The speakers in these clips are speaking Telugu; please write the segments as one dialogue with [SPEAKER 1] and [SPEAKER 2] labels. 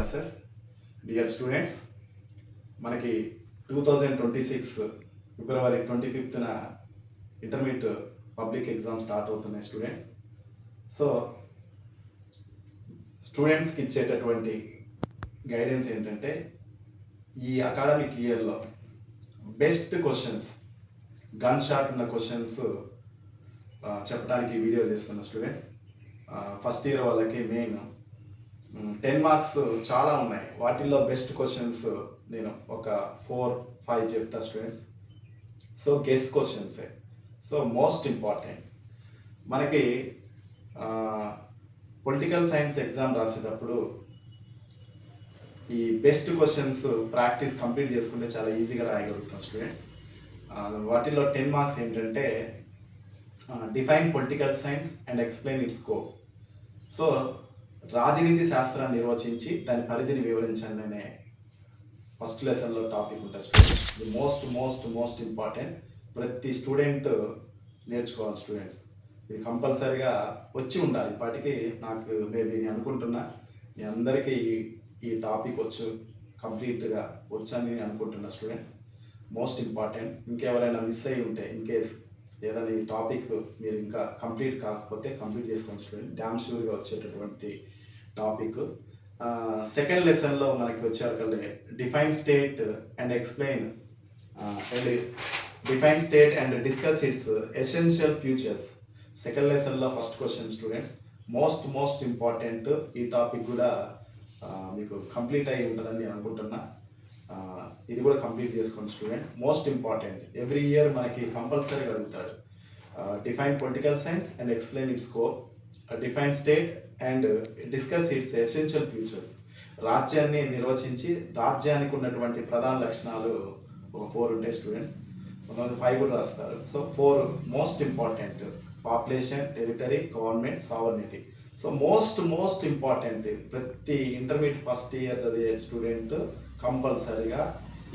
[SPEAKER 1] క్లాసెస్. డియర్ స్టూడెంట్స్, మనకి 2026 ఫిబ్రవరి 25న ఇంటర్మీడియట్ పబ్లిక్ ఎగ్జామ్ స్టార్ట్ అవుతున్నాయి స్టూడెంట్స్. సో స్టూడెంట్స్కి ఇచ్చేటటువంటి గైడెన్స్ ఏంటంటే, ఈ అకాడమిక్ ఇయర్లో బెస్ట్ క్వశ్చన్స్, గన్ షాట్ ఉన్న క్వశ్చన్స్ చెప్పడానికి వీడియో చేస్తున్న స్టూడెంట్స్. ఫస్ట్ ఇయర్ వాళ్ళకి మెయిన్ 10 మార్క్స్ చాలా ఉన్నాయి. వాటిల్లో బెస్ట్ క్వశ్చన్స్ నేను ఒక 4-5 చెప్తా స్టూడెంట్స్. సో గెస్ క్వశ్చన్సే. సో మోస్ట్ ఇంపార్టెంట్ మనకి పొలిటికల్ సైన్స్ ఎగ్జామ్ రాసేటప్పుడు ఈ బెస్ట్ క్వశ్చన్స్ ప్రాక్టీస్ కంప్లీట్ చేసుకుంటే చాలా ఈజీగా రాయగలుగుతాం స్టూడెంట్స్. వాటిల్లో 10 మార్క్స్ ఏంటంటే, define political science and explain it's scope. So రాజనీతి శాస్త్రాన్ని నిర్వచించి దాని పరిధిని వివరించండి అనే ఫస్ట్ లెసన్లో టాపిక్ ఉంటుంది స్టూడెంట్స్. ఇది మోస్ట్ మోస్ట్ మోస్ట్ ఇంపార్టెంట్. ప్రతి స్టూడెంట్ నేర్చుకోవాలి స్టూడెంట్స్. ఇది కంపల్సరీగా వచ్చి ఉండాలి. ఇప్పటికీ నాకు నేను అనుకుంటున్నా మీ అందరికీ ఈ టాపిక్ కంప్లీట్గా వచ్చని అనుకుంటున్నా స్టూడెంట్స్. Most important. ఇంకెవరైనా మిస్ అయ్యి ఉంటే, ఇన్ కేస్ ఏదైనా ఈ టాపిక్ మీరు ఇంకా కంప్లీట్ కాకపోతే కంప్లీట్ చేసుకోండి స్టూడెంట్. డ్యామ్ షూర్గా వచ్చేటటువంటి టాపిక్. సెకండ్ లెసన్లో మనకి వచ్చేవాళ్ళే define state and explain and define state and discuss its essential futures. Second లెసన్లో first question students. Most most important. ఈ టాపిక్ కూడా మీకు కంప్లీట్ అయి ఉంటుందని నేను అనుకుంటున్నా. ఇది కూడా కంప్లీట్ చేసుకోండి students. Most important. Every year మనకి కంపల్సరీగా అడుగుతాడు. Define political science and explain it's scope, define state and discuss its essential futures. రాజ్యాన్ని నిర్వచించి రాజ్యానికి ఉన్నటువంటి ప్రధాన లక్షణాలు ఒక 4 ఉంటాయి స్టూడెంట్స్. 5 కూడా రాస్తారు. So 4 most important: population, territory, government, sovereignty. So most important. ప్రతి ఇంటర్మీడియట్ ఫస్ట్ ఇయర్ చదివే స్టూడెంట్ కంపల్సరీగా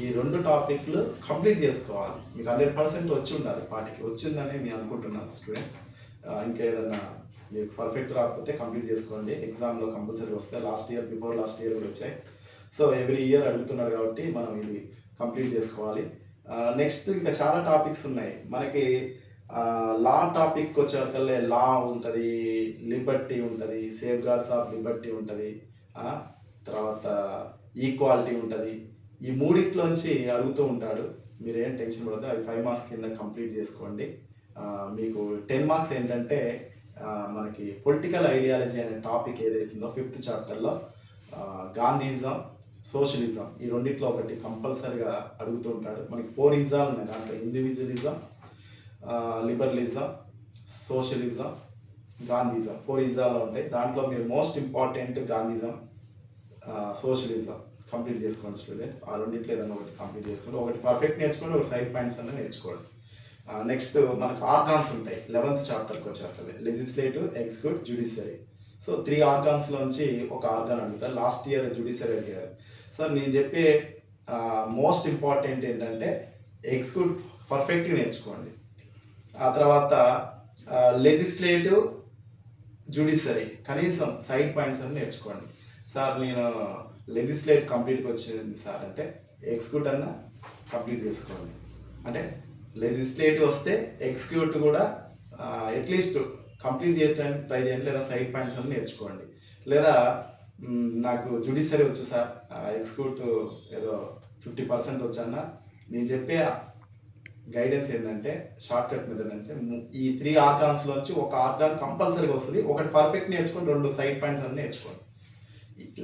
[SPEAKER 1] ఈ 2 టాపిక్లు కంప్లీట్ చేసుకోవాలి. మీకు 100% వచ్చి ఉండాలి. వాటికి వచ్చిందని నేను అనుకుంటున్నాను స్టూడెంట్. ఇంకా ఏదన్నా మీకు పర్ఫెక్ట్ రాకపోతే కంప్లీట్ చేసుకోండి. ఎగ్జామ్లో కంపల్సరీ వస్తాయి. బిఫోర్ లాస్ట్ ఇయర్ కూడా వచ్చాయి. సో ఎవ్రీ ఇయర్ అడుగుతున్నారు కాబట్టి మనం ఇది కంప్లీట్ చేసుకోవాలి. నెక్స్ట్ ఇంకా చాలా టాపిక్స్ ఉన్నాయి మనకి. లా టాపిక్ వచ్చేకల్లా లా ఉంటుంది, లిబర్టీ ఉంటుంది, సేఫ్ గార్డ్స్ ఆఫ్ లిబర్టీ ఉంటుంది, తర్వాత ఈక్వాలిటీ ఉంటుంది. ఈ మూడిట్లోంచి అడుగుతూ ఉంటాడు. మీరేం టెన్షన్ పడద్దు. అవి 5 మార్క్స్ కింద కంప్లీట్ చేసుకోండి. మీకు 10 మార్క్స్ ఏంటంటే, మనకి పొలిటికల్ ఐడియాలజీ అనే టాపిక్ ఏదైతుందో 5th చాప్టర్లో గాంధీయిజం, సోషలిజం, ఈ రెండిట్లో ఒకటి కంపల్సరీగా అడుగుతూ ఉంటాడు. మనకి 4 ఇజాలు ఉన్నాయి దాంట్లో: ఇండివిజువలిజం, లిబరలిజం, సోషలిజం, గాంధీయిజం. 4 ఇజాలు ఉంటాయి. దాంట్లో మీరు మోస్ట్ ఇంపార్టెంట్ గాంధీయిజం, సోషలిజం కంప్లీట్ చేసుకోండి స్టూడెంట్. ఆ రెండింటిలో ఏదైనా ఒకటి కంప్లీట్ చేసుకోండి. ఒకటి పర్ఫెక్ట్ నేర్చుకోండి, ఒకటి సైడ్ పాయింట్స్ అన్నీ నేర్చుకోండి. నెక్స్ట్ మనకు ఆర్గాన్స్ ఉంటాయి 11th చాప్టర్కి వచ్చాక: లెజిస్లేటివ్, ఎగ్జిక్యూటివ్, జ్యుడిషియరీ. సో 3 ఆర్గాన్స్లోంచి ఒక ఆర్గాన్ అడుగుతారు. లాస్ట్ ఇయర్ జ్యుడిషియరీ అడిగారు. సార్ నేను చెప్పే మోస్ట్ ఇంపార్టెంట్ ఏంటంటే, ఎగ్జిక్యూటివ్ పర్ఫెక్ట్గా నేర్చుకోండి. ఆ తర్వాత లెజిస్లేటివ్, జ్యుడిషియరీ కనీసం సైడ్ పాయింట్స్ అన్నీ నేర్చుకోండి. సార్ నేను లెజిస్లేటివ్ కంప్లీట్గా వచ్చింది సార్ అంటే, ఎగ్జిక్యూటివ్ అన్న కంప్లీట్ చేసుకోండి. అంటే లెజిస్లేటివ్ వస్తే ఎగ్జిక్యూటివ్ కూడా అట్లీస్ట్ కంప్లీట్ చేయడానికి ట్రై చేయండి, లేదా సైడ్ పాయింట్స్ అన్నీ నేర్చుకోండి. లేదా నాకు జ్యుడిషియరీ వచ్చు సార్, ఎగ్జిక్యూటివ్ ఏదో 50% వచ్చన్నా, నేను చెప్పే గైడెన్స్ ఏంటంటే, షార్ట్ కట్ మెథడ్ అంటే, ఈ 3 ఆర్గాన్స్లోంచి ఒక ఆర్గాన్ కంపల్సరీగా వస్తుంది. ఒకటి పర్ఫెక్ట్ నేర్చుకొని 2 సైడ్ పాయింట్స్ అన్నీ నేర్చుకోండి.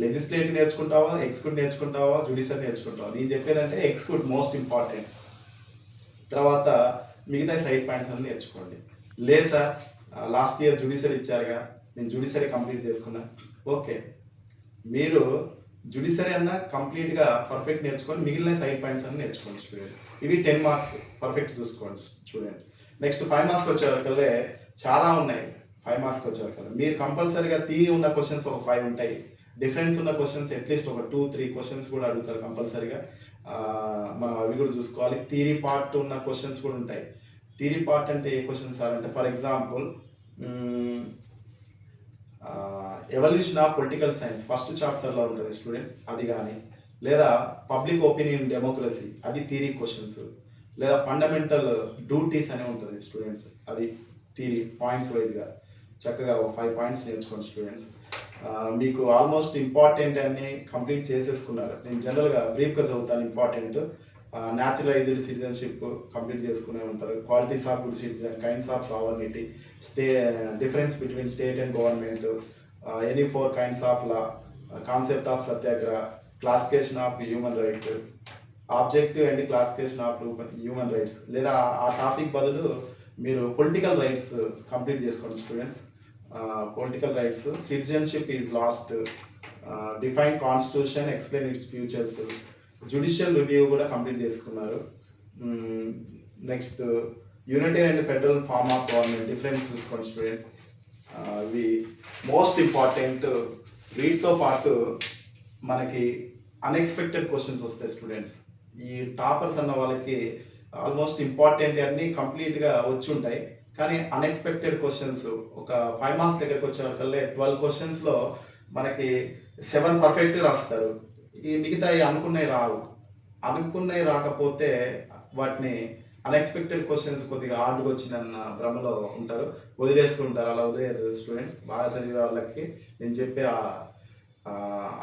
[SPEAKER 1] లెజిస్లేటివ్ నేర్చుకుంటావా, ఎగ్జిక్యూటివ్ నేర్చుకుంటావా, జ్యుడిషియరీ నేర్చుకుంటావా? నేను చెప్పేదంటే ఎగ్జిక్యూటివ్ మోస్ట్ ఇంపార్టెంట్. తర్వాత మిగతా సైడ్ పాయింట్స్ అన్నీ నేర్చుకోండి. లేదు సార్, లాస్ట్ ఇయర్ జ్యుడిషియరీ ఇచ్చారుగా, నేను జ్యుడిషియరీ కంప్లీట్ చేసుకున్నా. ఓకే, మీరు జ్యుడిషియరీ అన్న కంప్లీట్గా పర్ఫెక్ట్ నేర్చుకొని మిగిలిన సైడ్ పాయింట్స్ అన్నీ నేర్చుకోండి స్టూడెంట్స్. ఇవి 10 మార్క్స్ పర్ఫెక్ట్ చూసుకోండి స్టూడెంట్. నెక్స్ట్ 5 మార్క్స్కి వచ్చేవరకల్లా చాలా ఉన్నాయి. 5 మార్క్స్కి వచ్చేవరకల్లా మీరు కంపల్సరీగా థియరీ ఉన్న క్వశ్చన్స్ ఒక 5 ఉంటాయి. డిఫరెన్స్ ఉన్న క్వశ్చన్స్ అట్లీస్ట్ ఒక 2-3 క్వశ్చన్స్ కూడా అడుగుతారు కంపల్సరీగా. మనం అవి కూడా చూసుకోవాలి. థియరీ పార్ట్ ఉన్న క్వశ్చన్స్ కూడా ఉంటాయి. థియరీ పార్ట్ అంటే ఏ క్వశ్చన్స్ సార్ అంటే, for example evolution of political science first చాప్టర్లో ఉంటుంది స్టూడెంట్స్, అది కానీ, లేదా పబ్లిక్ ఒపీనియన్ డెమోక్రసీ అది థియరీ క్వశ్చన్స్, లేదా ఫండమెంటల్ డ్యూటీస్ అనే ఉంటుంది స్టూడెంట్స్, అది థియరీ పాయింట్స్ వైజ్గా చక్కగా ఒక 5 పాయింట్స్ నేర్చుకోండి స్టూడెంట్స్. మీకు ఆల్మోస్ట్ ఇంపార్టెంట్ అన్ని కంప్లీట్ చేసేసుకున్నారు. నేను జనరల్గా బ్రీఫ్గా చదువుతాను. ఇంపార్టెంట్ న్యాచురలైజ్డ్ సిటిజన్షిప్ కంప్లీట్ చేసుకునే ఉంటారు. Qualities of good citizen, kinds of sovereignty, difference between state and government, any 4 kinds of law, concept of satyagraha, classification of human right, objective and classification of human rights, లేదా ఆ టాపిక్ బదులు మీరు పొలిటికల్ రైట్స్ కంప్లీట్ చేసుకోండి students. Political rights, citizenship is last, define constitution, explain its futures, judicial review కూడా కంప్లీట్ చేసుకున్నారు. Next unity and federal form of government difference చూసుకోండి స్టూడెంట్స్. ఇవి మోస్ట్ ఇంపార్టెంట్. వీటితో పాటు మనకి అన్ఎక్స్పెక్టెడ్ క్వశ్చన్స్ వస్తాయి స్టూడెంట్స్. ఈ టాపర్స్ అన్న వాళ్ళకి ఆల్మోస్ట్ ఇంపార్టెంట్ అన్నీ కంప్లీట్గా వచ్చి ఉంటాయి, కానీ అన్ఎక్స్పెక్టెడ్ క్వశ్చన్స్ ఒక 5 మార్క్స్ దగ్గరికి వచ్చేవరకల్లా 12 క్వశ్చన్స్లో మనకి 7 పర్ఫెక్ట్ రాస్తారు. ఈ మిగతా అనుకున్నవి రాకపోతే వాటిని అన్ఎక్స్పెక్టెడ్ క్వశ్చన్స్ కొద్దిగా హార్డ్గా వచ్చిందన్న భ్రమలో ఉంటారు, వదిలేస్తుంటారు. అలా వదిలేదు స్టూడెంట్స్. బాగా చదివే వాళ్ళకి నేను చెప్పే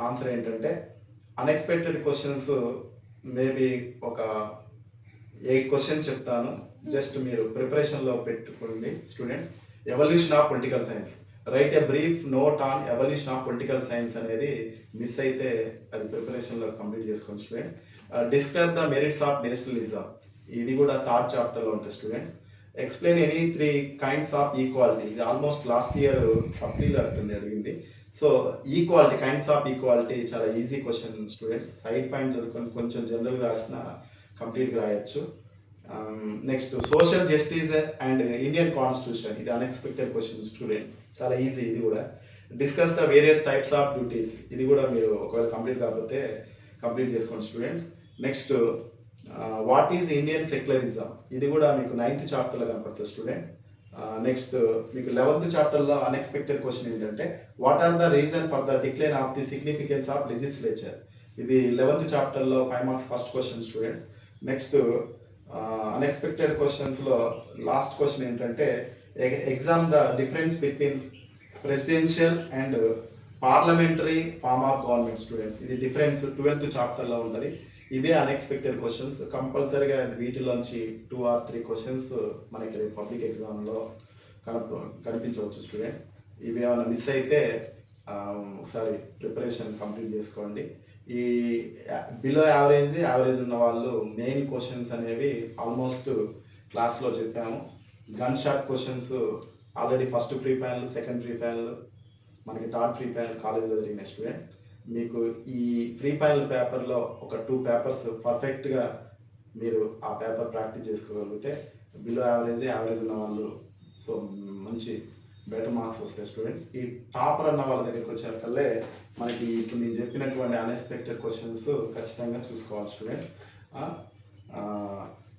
[SPEAKER 1] ఆన్సర్ ఏంటంటే, అన్ఎక్స్పెక్టెడ్ క్వశ్చన్స్ మేబీ ఒక 8 క్వశ్చన్స్ చెప్తాను, జస్ట్ మీరు ప్రిపరేషన్లో పెట్టుకోండి students. Evolution of political science, write a brief note on evolution of political science అనేది మిస్ అయితే అది ప్రిపరేషన్లో కంప్లీట్ చేసుకోండి students. Describe the merits of nationalism, ఇది కూడా 3rd చాప్టర్లో ఉంటుంది students. Explain any 3 kinds of equality, ఇది ఆల్మోస్ట్ లాస్ట్ ఇయర్ సప్లీలో అడిగింది. So equality, kinds of equality చాలా easy question students. Side point చదువుకొని కొంచెం జనరల్గా రాసిన కంప్లీట్గా రాయొచ్చు. Next social justice and Indian constitution, ఇది అన్ఎక్స్పెక్టెడ్ క్వశ్చన్ స్టూడెంట్స్, చాలా ఈజీ ఇది కూడా. Discuss the various types of duties, ఇది కూడా మీరు ఒకవేళ కంప్లీట్ కాకపోతే కంప్లీట్ చేసుకోండి students. Next what is Indian secularism, ఇది కూడా మీకు 9th చాప్టర్లో కనపడుతుంది స్టూడెంట్. నెక్స్ట్ మీకు 11th చాప్టర్లో అన్ఎక్స్పెక్టెడ్ క్వశ్చన్ ఏంటంటే, what are the reason for the decline of the significance of legislature, ఇది 11th చాప్టర్లో 5 marks first question students. Next unexpected క్వశ్చన్స్లో లాస్ట్ క్వశ్చన్ ఏంటంటే, exam the difference between presidential and parliamentary form of government students, ఇది డిఫరెన్స్ 12th చాప్టర్లో ఉంటుంది. ఇవే అన్ఎక్స్పెక్టెడ్ క్వశ్చన్స్. కంపల్సరీగా వీటిలోంచి 2 or 3 క్వశ్చన్స్ మనకి పబ్లిక్ ఎగ్జామ్లో కనిపించవచ్చు స్టూడెంట్స్. ఇవి ఏమైనా మిస్ అయితే ఒకసారి ప్రిపరేషన్ కంప్లీట్ చేసుకోండి. ఈ బిలో యావరేజ్ ఉన్న వాళ్ళు మెయిన్ క్వశ్చన్స్ అనేవి ఆల్మోస్ట్ క్లాస్లో చెప్పాము. Gun shot questions already first pre final, second pre final, మనకి 3rd ప్రీ ఫైనల్ కాలేజీలో జరిగిన స్టూడెంట్స్. మీకు ఈ ప్రీ ఫైనల్ పేపర్లో ఒక 2 పేపర్స్ పర్ఫెక్ట్గా మీరు ఆ పేపర్ ప్రాక్టీస్ చేసుకోగలిగితే బిలో యావరేజ్ ఉన్న వాళ్ళు సో మంచి బెటర్ మార్క్స్ వస్తాయి స్టూడెంట్స్. ఈ టాపర్ అన్న వాళ్ళ దగ్గరికి వచ్చేకల్లే మనకి ఇప్పుడు నేను చెప్పినటువంటి అన్ఎక్స్పెక్టెడ్ క్వశ్చన్స్ ఖచ్చితంగా చూసుకోవాలి స్టూడెంట్స్.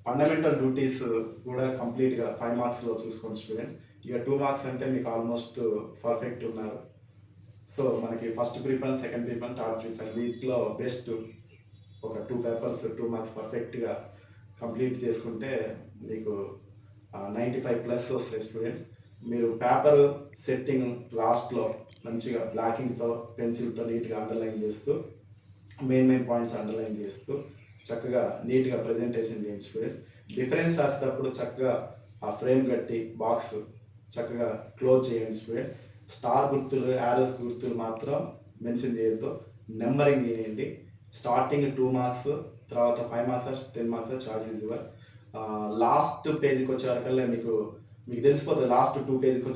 [SPEAKER 1] ఫండమెంటల్ డ్యూటీస్ కూడా కంప్లీట్గా 5 మార్క్స్లో చూసుకోండి స్టూడెంట్స్. ఇక 2 మార్క్స్ అంటే మీకు ఆల్మోస్ట్ పర్ఫెక్ట్ ఉన్నారు. సో మనకి first preference, second preference, 3rd preference, వీటిలో బెస్ట్ ఒక 2 పేపర్స్ 2 మార్క్స్ పర్ఫెక్ట్గా కంప్లీట్ చేసుకుంటే మీకు 95+ వస్తాయి స్టూడెంట్స్. మీరు పేపర్ సెట్టింగ్ లాస్ట్లో మంచిగా బ్లాకింగ్తో పెన్సిల్తో నీట్గా అండర్లైన్ చేస్తూ మెయిన్ పాయింట్స్ అండర్లైన్ చేస్తూ చక్కగా నీట్గా ప్రజెంటేషన్ చేయండి స్టూడెంట్స్. డిఫరెన్స్ రాసేటప్పుడు చక్కగా ఆ ఫ్రేమ్ కట్టి బాక్స్ చక్కగా క్లోజ్ చేయండి స్టూడెంట్స్. స్టార్ గుర్తులు, యారోస్ గుర్తులు మాత్రం మెన్షన్ చేయొద్దు. నెంబరింగ్ చేయండి. స్టార్టింగ్ 2 మార్క్స్, తర్వాత 5 marks, 10 marks choice is your. Last పేజీకి వచ్చేవరకల్లా మీకు తెలిసిపోతుంది. లాస్ట్ 2 పేజీకి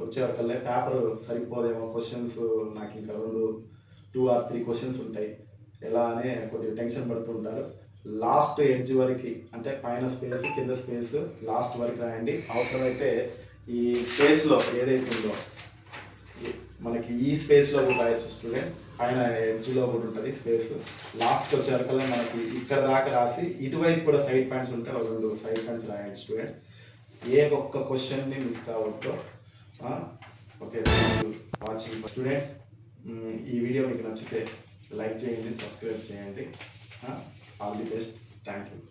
[SPEAKER 1] వచ్చేవరకల్లా పేపర్ సరిపోదేమో, క్వశ్చన్స్ నాకు ఇంకా 2 or 3 క్వశ్చన్స్ ఉంటాయి ఎలా అనే కొద్దిగా టెన్షన్ పడుతుంటారు. లాస్ట్ ఎడ్జ్ వరకు అంటే పైన స్పేస్, కింద స్పేస్, లాస్ట్ వరకు రాయండి. అవసరమైతే ఈ స్పేస్లో ఏదైతే ఉందో మనకి ఈ స్పేస్లో కూడా రాయొచ్చు స్టూడెంట్స్. పైన ఎడ్జ్లో కూడా ఉంటుంది స్పేస్. లాస్ట్కి వచ్చేవరకల్లా మనకి ఇక్కడ దాకా రాసి ఇటువైపు కూడా సైడ్ పాయింట్స్ ఉంటే 2 సైడ్ పాయింట్స్ రాయండి స్టూడెంట్స్. ఏ ఒక్క క్వశ్చన్ని మిస్ కావద్దు. Okay, thank you watching students. ఈ వీడియో మీకు నచ్చితే లైక్ చేయండి, సబ్స్క్రైబ్ చేయండి. All the best. Thank you.